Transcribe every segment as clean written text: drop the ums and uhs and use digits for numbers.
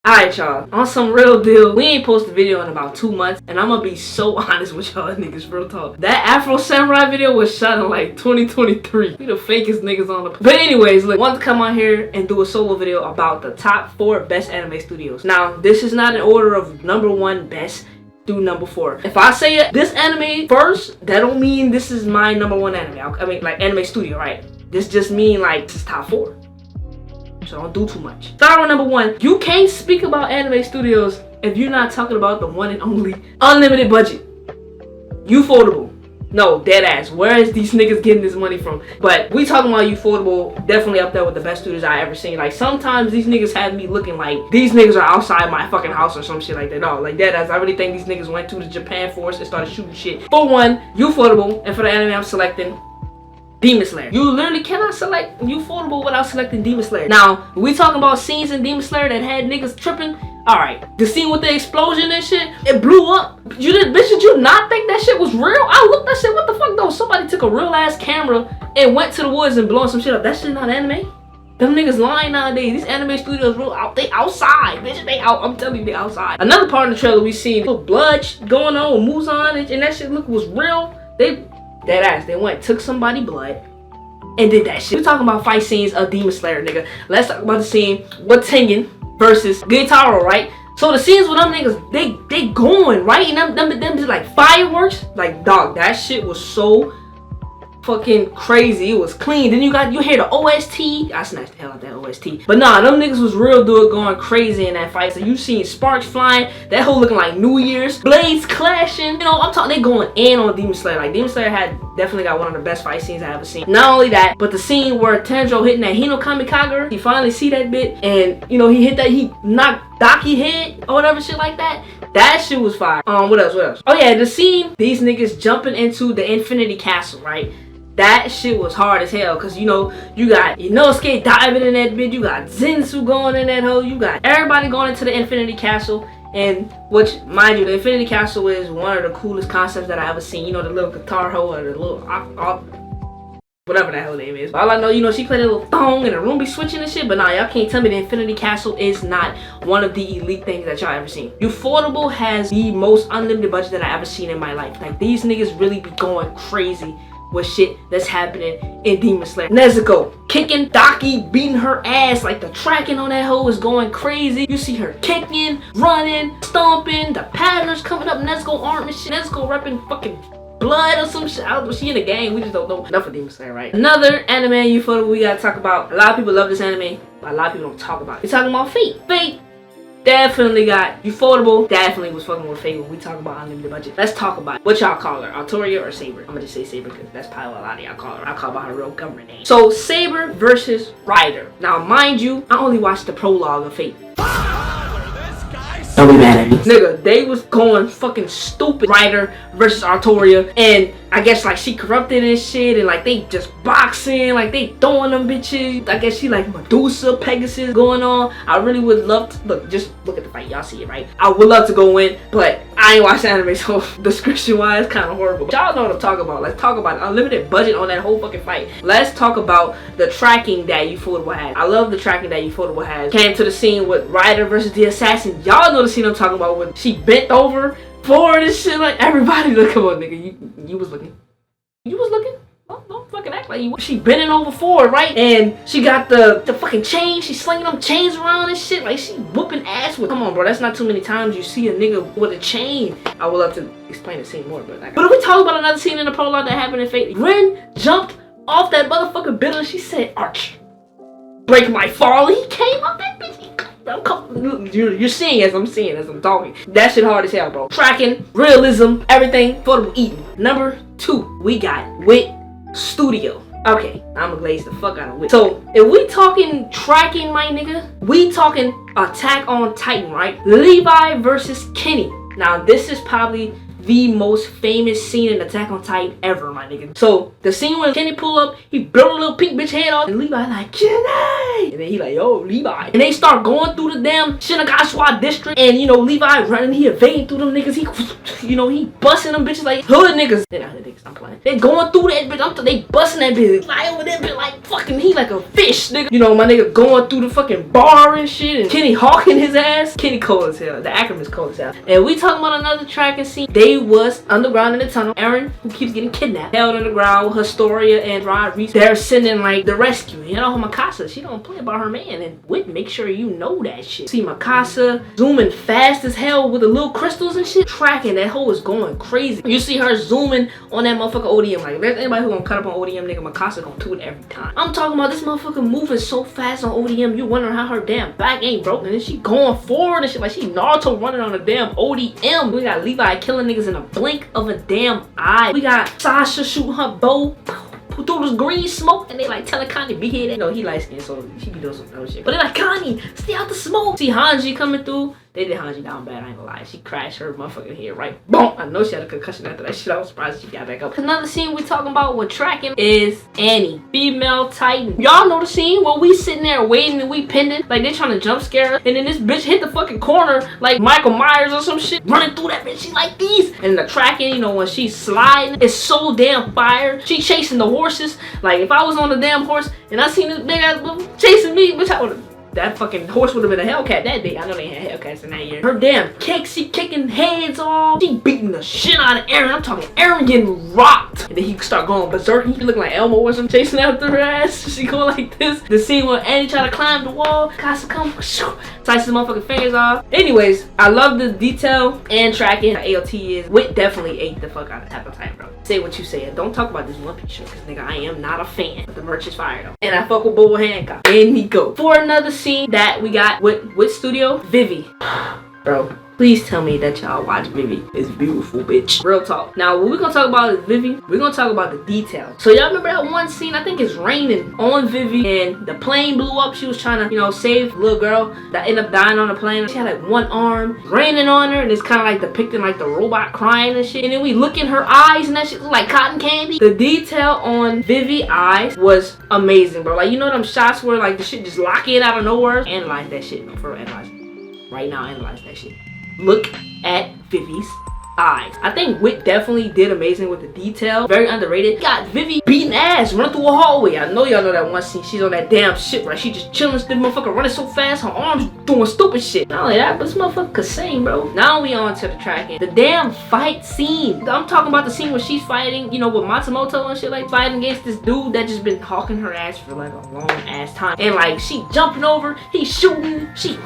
Alright, y'all, on some real deal, we ain't posted a video in about 2 months, and I'm gonna be so honest with y'all niggas, real talk. That Afro Samurai video was shot in like 2023. We the fakest niggas on the... But anyways, look, I wanted to come on here and do a solo video about the top 4 best anime studios. Now, this is not in order of number 1 best through number 4. If I say it, this anime first, that don't mean this is my number 1 anime. I mean, like, anime studio, right? This just mean, like, this is top 4. So don't do too much. Start with number 1. You can't speak about anime studios if you're not talking about the one and only unlimited budget. Ufotable. No, dead ass. Where is these niggas getting this money from? But we talking about Ufotable, definitely up there with the best studios I ever seen. Like, sometimes these niggas have me looking like these niggas are outside my fucking house or some shit like that. No, like dead ass. I really think these niggas went to the Japan forest and started shooting shit. For 1, Ufotable, and for the anime I'm selecting, Demon Slayer. You literally cannot select Ufotable without selecting Demon Slayer. Now, we talking about scenes in Demon Slayer that had niggas tripping. Alright, the scene with the explosion and shit, it blew up. You did, bitch, did you not think that shit was real? I looked at that shit, what the fuck though? Somebody took a real ass camera and went to the woods and blowing some shit up. That shit not anime. Them niggas lying nowadays. These anime studios real out. They outside, bitch. They out. I'm telling you, they outside. Another part of the trailer we seen, little blood going on with Muzan and that shit look was real. Dead ass. They went, took somebody blood, and did that shit. We talking about fight scenes of Demon Slayer, nigga. Let's talk about the scene with Tengen versus Gitaro, right? So the scenes with them niggas, they going, right? And them just like fireworks. Like, dog, that shit was so fucking crazy. It was clean. Then you hear the OST. I snatched the hell out that OST. But nah, them niggas was real good, going crazy in that fight. So you seen sparks flying, that whole looking like New Year's, blades clashing. You know, I'm talking, they going in on Demon Slayer. Like, Demon Slayer had definitely got one of the best fight scenes I ever seen. Not only that, but the scene where Tanjiro hitting that Hino Kamikaze, you finally see that bit, and you know, he hit that, he knocked Daki head or whatever shit like that. That shit was fire. What else? Oh yeah, the scene, these niggas jumping into the Infinity Castle, right? That shit was hard as hell, cause you know, you got Inosuke diving in that bitch, you got Zensu going in that hole, you got everybody going into the Infinity Castle, and which, mind you, the Infinity Castle is one of the coolest concepts that I ever seen. You know, the little guitar hole or the little whatever that hell name is. But all I know, you know, she played a little thong and the room be switching and shit. But nah, y'all can't tell me the Infinity Castle is not one of the elite things that y'all ever seen. Ufotable has the most unlimited budget that I ever seen in my life. Like, these niggas really be going crazy with shit that's happening in Demon Slayer. Nezuko kicking Daki, beating her ass. Like, the tracking on that hoe is going crazy. You see her kicking, running, stomping, the patterns coming up, Nezuko arm and shit. Nezuko repping fucking blood or some shit. She in the game, we just don't know enough of Demon Slayer, right? Another anime Ufotable we gotta talk about. A lot of people love this anime, but a lot of people don't talk about it. We're talking about Fate. Fate definitely got Ufotable. Definitely was fucking with Fate when we talk about unlimited budget. Let's talk about it. What y'all call her? Artoria or Saber? I'm gonna just say Saber because that's probably what a lot of y'all call her. I'll call about her real government name. So Saber versus Rider. Now mind you, I only watched the prologue of Fate. Don't be mad at me. Nigga, they was going fucking stupid. Rider versus Artoria, and I guess like she corrupted and shit, and like they just boxing, like they throwing them bitches. I guess she like Medusa, Pegasus going on. I really would love to look, just look at the fight, y'all see it, right? I would love to go in, but I ain't watched anime, so description wise kind of horrible. But y'all know what I'm talking about. Let's talk about unlimited budget on that whole fucking fight. Let's talk about the tracking that Ufotable had. I love the tracking that Ufotable has. Came to the scene with Rider versus the assassin. Y'all know the scene I'm talking about when she bent over forward and shit. Like, everybody look, come on nigga, you was looking. You was looking? Don't fucking act like you. She bending over forward, right? And she got the fucking chain. She slinging them chains around and shit. Like, she whooping ass with. Come on, bro. That's not too many times you see a nigga with a chain. I would love to explain the scene more, but if we talk about another scene in the prologue that happened in Fate, Rin jumped off that motherfucking building. She said, "Arch, break my fall." He came up that bitch. You're seeing as I'm seeing as I'm talking. That shit hard as hell, bro. Tracking, realism, everything. Ufotable eating. Number 2, we got Wit Studio. Okay, I'ma glaze the fuck out of Wit. So if we talking tracking, my nigga, we talking Attack on Titan, right? Levi versus Kenny. Now this is probably the most famous scene in Attack on Titan ever, my nigga. So the scene when Kenny pull up, he blow the little pink bitch head off, and Levi like, Kenny! And then he like, yo, Levi. And they start going through the damn Shinagawa district, and you know, Levi running, he evading through them niggas, he, you know, he busting them bitches like hood niggas. They're not hood niggas, I'm playing. They going through that bitch, they busting that bitch. Fly over that bitch like fucking, he like a fish, nigga. You know, my nigga going through the fucking bar and shit, and Kenny hawking his ass. Kenny cold as hell. The acronym is cold as hell. And we talking about another tracking scene. They was underground in the tunnel. Eren, who keeps getting kidnapped, held underground with Historia and Rodriguez. They're sending like the rescue. You know, Mikasa, she don't play about her man, and Wit make sure you know that shit. See Mikasa zooming fast as hell with the little crystals and shit. Tracking, that hoe is going crazy. You see her zooming on that motherfucker ODM. Like, if there's anybody who gonna cut up on ODM, nigga, Mikasa gonna do it every time. I'm talking about this motherfucker moving so fast on ODM, you wondering how her damn back ain't broken, and she going forward and shit like she Naruto running on a damn ODM. We got Levi killing niggas in a blink of a damn eye. We got Sasha shooting her bow through this green smoke, and they like telling Connie be here. You know, he light skinned, so he be doing some other shit. But they like, Connie, stay out the smoke. See Hanji coming through. They did Hanji down bad, I ain't gonna lie. She crashed her motherfucking head right. Boom! I know she had a concussion after that shit. I was surprised she got back up. Another scene we talking about with tracking is Annie, female Titan. Y'all know the scene where we sitting there waiting and we pending, like they trying to jump scare us, and then this bitch hit the fucking corner like Michael Myers or some shit, running through that bitch. She like these, and the tracking, you know, when she's sliding, it's so damn fire. She chasing the horses. Like if I was on the damn horse and I seen this big ass bitch chasing me, bitch, I would've. That fucking horse would have been a Hellcat that day. I know they had Hellcats in that year. Her damn kicks, she kicking heads off. She beating the shit out of Eren. I'm talking Eren getting rocked. And then he start going berserk. He looking like Elmo or something, chasing after her ass. She going like this. The scene where Annie try to climb the wall. Casa come, slice his motherfucking fingers off. Anyways, I love the detail and tracking. AOT is. Wit definitely ate the fuck out of Attack on Titan, bro. Say what you say. And don't talk about this One Piece show, because nigga, I am not a fan. But the merch is fire though. And I fuck with Bobo Hancock. And Nico. For another scene that we got with Wit Studio, Vivi. Bro, please tell me that y'all watch Vivi. It's beautiful, bitch. Real talk. Now, what we're gonna talk about is Vivi. We're gonna talk about the details. So y'all remember that one scene? I think it's raining on Vivi, and the plane blew up. She was trying to, you know, save the little girl that ended up dying on the plane. She had like one arm, raining on her, and it's kind of like depicting like the robot crying and shit. And then we look in her eyes, and that shit look like cotton candy. The detail on Vivi eyes was amazing, bro. Like, you know them shots where like the shit just lock in out of nowhere? Analyze that shit, for analyze. Right now, analyze that shit. Look at Vivi's eyes. I think Wit definitely did amazing with the detail. Very underrated. Got Vivi beating ass, running through a hallway. I know y'all know that one scene. She's on that damn shit, right? She just chilling, this motherfucker running so fast, her arms doing stupid shit. Not only that, but this motherfucker could sing, bro. Now we on to the tracking. The damn fight scene. I'm talking about the scene where she's fighting, you know, with Matsumoto and shit, like fighting against this dude that just been hawking her ass for like a long ass time. And like she jumping over, he's shooting, she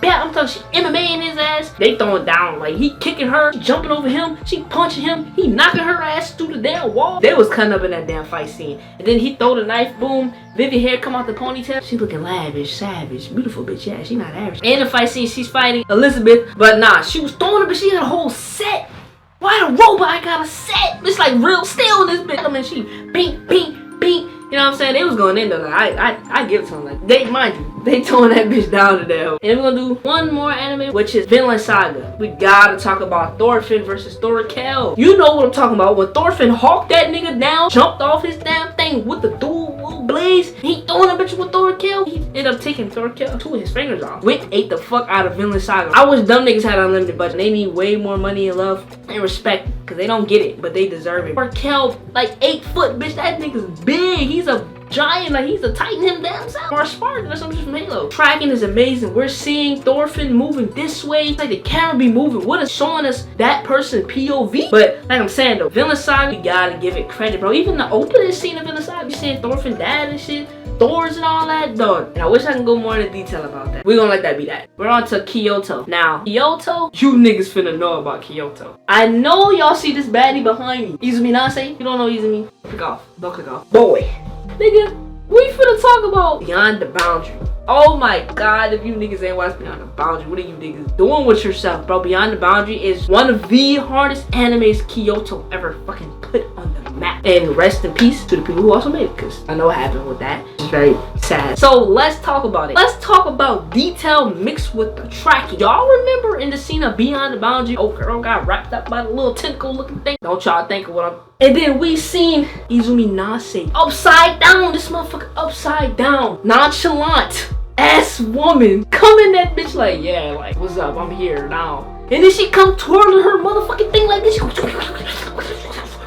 I'm talking, she MMA in his ass. They throwing down, like he kicking her, jumping over him, she punching him, he knocking her ass through the damn wall. They was cutting up in that damn fight scene. And then he throw the knife, boom, Vivi hair come out the ponytail. She looking lavish, savage, beautiful bitch. Yeah, she not average. And the fight scene, she's fighting Elizabeth, but nah, she was throwing her, but she had a whole set. Why the robot got a set? It's like real steel in this bitch. I mean, she bink, bink, bink. You know what I'm saying? They was going in there. Like, I give it to them. Like, they, mind you, they throwing that bitch down to there. And we're gonna do one more anime, which is Vindland Saga. We gotta talk about Thorfinn versus Thorkel. You know what I'm talking about. When Thorfinn hawked that nigga down, jumped off his damn thing with the dual blades, he throwing a bitch with Thorkel. He ended up taking Thorkel, two of his fingers off. Wit ate the fuck out of Vindland Saga. I wish dumb niggas had unlimited budget. They need way more money and love and respect, because they don't get it, but they deserve it. Thorkel, like 8 foot, bitch. That nigga's big. He's a giant, like he's a Titan him damn self. Or a Spartan or something from Halo. Tracking is amazing. We're seeing Thorfinn moving this way. It's like the camera be moving. What is showing us that person POV? But like I'm saying though, Vindland Saga, you gotta give it credit, bro. Even the opening scene of Vindland Saga, you seeing Thorfinn dad and shit, Thors and all that, dog. And I wish I can go more into detail about that. We're gonna let that be that. We're on to Kyoto. Now, Kyoto, you niggas finna know about Kyoto. I know y'all see this baddie behind me. Izumi Nase? You don't know Izumi? Click off. Don't click off. Boy. Nigga, we finna talk about Beyond the Boundary. Oh my god, if you niggas ain't watched Beyond the Boundary, what are you niggas doing with yourself, bro? Beyond the Boundary is one of the hardest animes Kyoto ever fucking put on the map. And rest in peace to the people who also made it, because I know what happened with that. It's very sad. So let's talk about it. Let's talk about detail mixed with the tracking. Y'all remember in the scene of Beyond the Boundary, oh girl got wrapped up by the little tentacle looking thing? Don't y'all think of what I'm... And then we seen Izumi Nase upside down. This motherfucker upside down. Nonchalant ass woman come in that bitch like, yeah, like, what's up, I'm here now. And then she come twirling her motherfucking thing like this.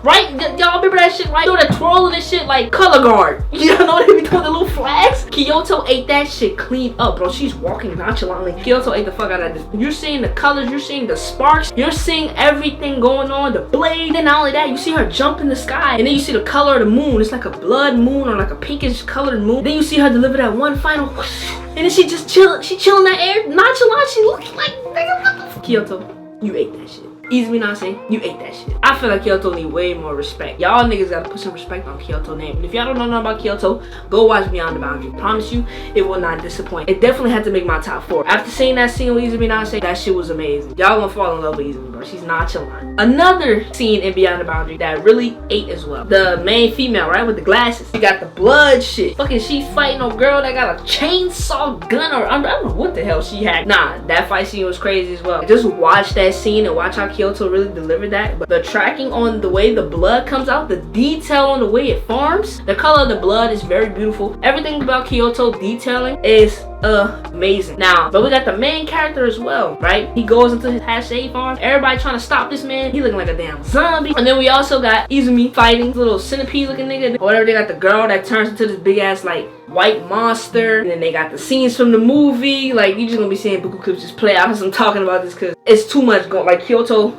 Right? Y'all remember that shit, right? Do that twirling and shit like color guard. You know what I mean? Doing the little flags. Kyoto ate that shit clean up, bro. She's walking nonchalantly. Kyoto ate the fuck out of this. You're seeing the colors, you're seeing the sparks, you're seeing everything going on, the blade, and not only that, you see her jump in the sky, and then you see the color of the moon. It's like a blood moon or like a pinkish colored moon. Then you see her deliver that one final whoosh, and then she just chilling in that air, nonchalant. She looking like, Kyoto, you ate that shit. Izumi Nase, you ate that shit. I feel like Kyoto need way more respect. Y'all niggas gotta put some respect on Kyoto name. And if y'all don't know nothing about Kyoto, go watch Beyond the Boundary. Promise you, it will not disappoint. It definitely had to make my top 4. After seeing that scene with Izumi Nase, that shit was amazing. Y'all gonna fall in love with Izumi, bro. She's nonchalant. Another scene in Beyond the Boundary that really ate as well. The main female, right, with the glasses. She got the blood shit. Fucking she's fighting a girl that got a chainsaw gun, or I don't know what the hell she had. Nah, that fight scene was crazy as well. Just watch that scene and watch how Kyoto really delivered that. But the tracking on the way the blood comes out, the detail on the way it forms, the color of the blood is very beautiful. Everything about Kyoto detailing is amazing. Now, but we got the main character as well, right? He goes into his Hashay farm. Everybody trying to stop this man. He looking like a damn zombie. And then we also got Izumi fighting little centipede looking nigga. Or whatever. They got the girl that turns into this big ass like white monster. And then they got the scenes from the movie. Like, you just gonna be seeing Buku clips just play out as I'm talking about this, because it's too much going. Like, Kyoto,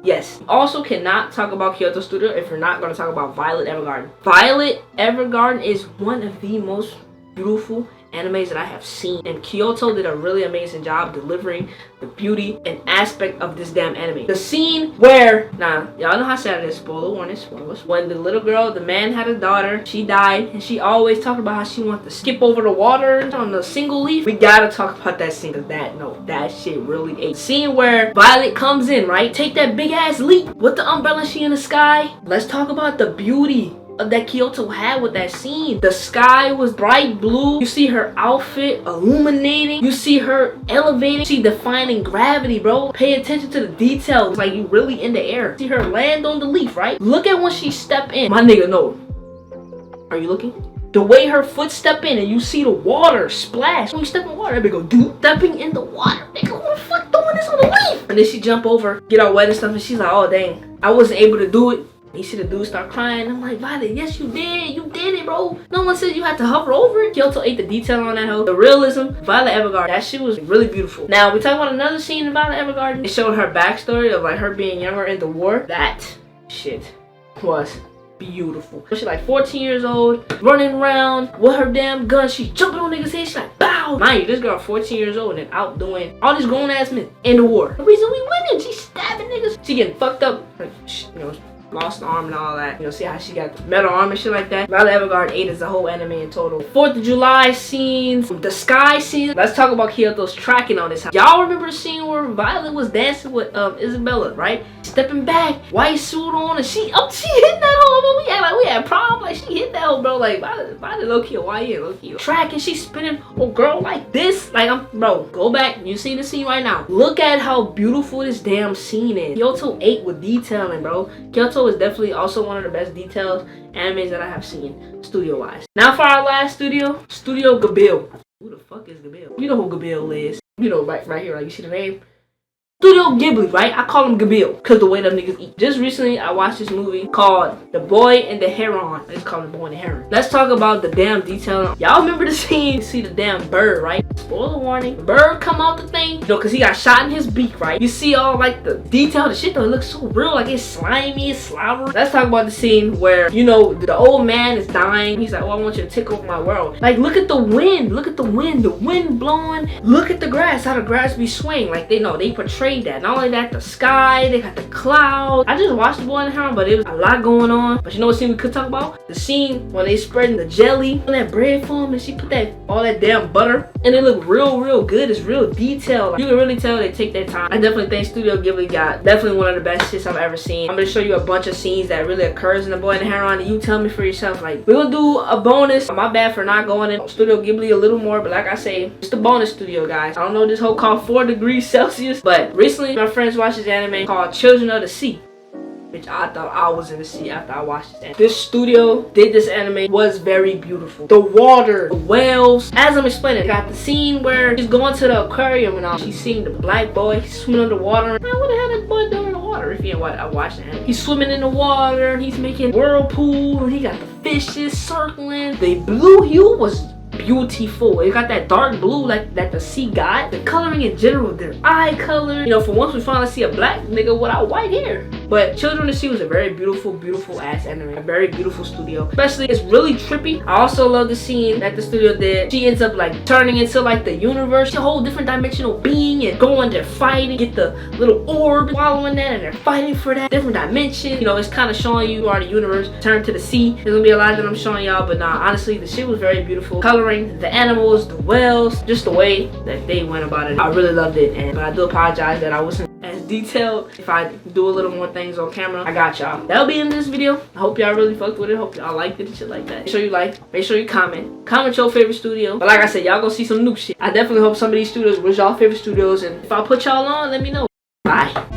yes. Also cannot talk about Kyoto Studio if you're not going to talk about Violet Evergarden. Violet Evergarden is one of the most beautiful animes that I have seen, and Kyoto did a really amazing job delivering the beauty and aspect of this damn anime. The scene where, nah, y'all know how sad it is, spoiler warning, spoilers, when the little girl, the man had a daughter, she died, and she always talked about how she wanted to skip over the water on the single leaf. We gotta talk about that scene, because that shit really ate. The scene where Violet comes in, right, take that big ass leap with the umbrella, she in the sky. Let's talk about the beauty that Kyoto had with that scene. The sky was bright blue. You see her outfit illuminating. You see her elevating. She defining gravity, bro. Pay attention to the details. Like, you really in the air. See her land on the leaf, right? Look at when she step in. My nigga, no. Are you looking? The way her foot step in and you see the water splash. When you step in water, that bitch go do. Stepping in the water. Nigga, who the fuck doing this on the leaf? And then she jump over, get all wet and stuff, and she's like, oh dang, I wasn't able to do it. You see the dude start crying. I'm like, Violet, yes you did. You did it, bro. No one said you had to hover over it. Kyoto ate the detail on that hoe. The realism, Violet Evergarden, that shit was really beautiful. Now, we talk about another scene in Violet Evergarden. It showed her backstory of like her being younger in the war. That shit was beautiful. She's like 14 years old, running around with her damn gun. She's jumping on niggas' head. She's like, bow. Mind you, this girl 14 years old and out doing all these grown ass men in the war. The reason we winning, she's stabbing niggas. She getting fucked up. Like, you know, lost arm and all that. You know, see how she got the metal arm and shit like that. Violet Evergarden 8 is the whole anime in total. 4th of July scenes, the sky scenes. Let's talk about Kyoto's tracking on this. Y'all remember the scene where Violet was dancing with Isabella, right? Stepping back, white suit on, and she hit that hoe, bro. We act like we had prom. Like, she hit that hoe, bro. Like, Violet low-key a YN, low-key. Tracking, she's spinning a girl like this. Like, bro, go back. You see the scene right now. Look at how beautiful this damn scene is. Kyoto 8 with detailing, bro. Kyoto is definitely also one of the best detailed animes that I have seen, studio-wise. Now for our last studio, Studio Ghibli. Who the fuck is Ghibli? You know who Ghibli is. You know, right here, like, you see the name? Studio Ghibli, right? I call him Ghibli because the way them niggas eat. Just recently, I watched this movie called The Boy and the Heron. I just call it The Boy and the Heron. Let's talk about the damn detail. Y'all remember the scene? You see the damn bird, right? Spoiler warning. The bird come out the thing, you know, because he got shot in his beak, right? You see all, like, the detail. The shit, though, it looks so real. Like, it's slimy, it's slobbery. Let's talk about the scene where, you know, the old man is dying. He's like, oh, I want you to take over my world. Like, look at the wind. Look at the wind. The wind blowing. Look at the grass. How the grass be swaying. Like, they know. They portray that. Not only that, the sky, they got the clouds. I just watched The Boy and the Heron, but it was a lot going on. But you know what scene we could talk about? The scene when they spreading the jelly on that bread form and she put that all that damn butter and it look real good. It's real detailed. Like, you can really tell they take their time. I definitely think Studio Ghibli got definitely one of the best shits I've ever seen. I'm gonna show you a bunch of scenes that really occurs in The Boy and the Heron, and you tell me for yourself. Like, we're gonna do a bonus. My bad for not going in Studio Ghibli a little more, but like I say, it's the bonus studio, guys. I don't know this whole called 4 degrees Celsius, but recently my friends watched this anime called Children of the Sea, which I thought I was in the sea after I watched this anime. This studio did this anime, was very beautiful. The water, the whales. As I'm explaining, got the scene where she's going to the aquarium and all. She's seeing the black boy swimming underwater. Man, what the hell that boy doing in the water? If you ain't watched it, he's swimming in the water. He's making whirlpool, and he got the fishes circling. The blue hue was beautiful. It got that dark blue like that the sea got. The coloring in general, their eye color. You know, for once we finally see a black nigga without white hair. But Children of the Sea was a very beautiful ass anime. A very beautiful studio. Especially, it's really trippy. I also love the scene that the studio did. She ends up like turning into like the universe, a whole different dimensional being, and going there fighting, get the little orb, following that, and they're fighting for that different dimension. You know, it's kind of showing you are the universe. Turn to the sea. There's gonna be a lot that I'm showing y'all, but nah, honestly, the shit was very beautiful. Coloring, the animals, the whales, just the way that they went about it. I really loved it, but I do apologize that I wasn't as detailed. If I do a little more things on camera, I got y'all. That'll be in this video. I hope y'all really fucked with it. Hope y'all liked it and shit like that. Make sure you like, make sure you comment your favorite studio. But like I said, y'all gonna see some new shit. I definitely hope some of these studios was y'all favorite studios, and if I put y'all on, let me know. Bye.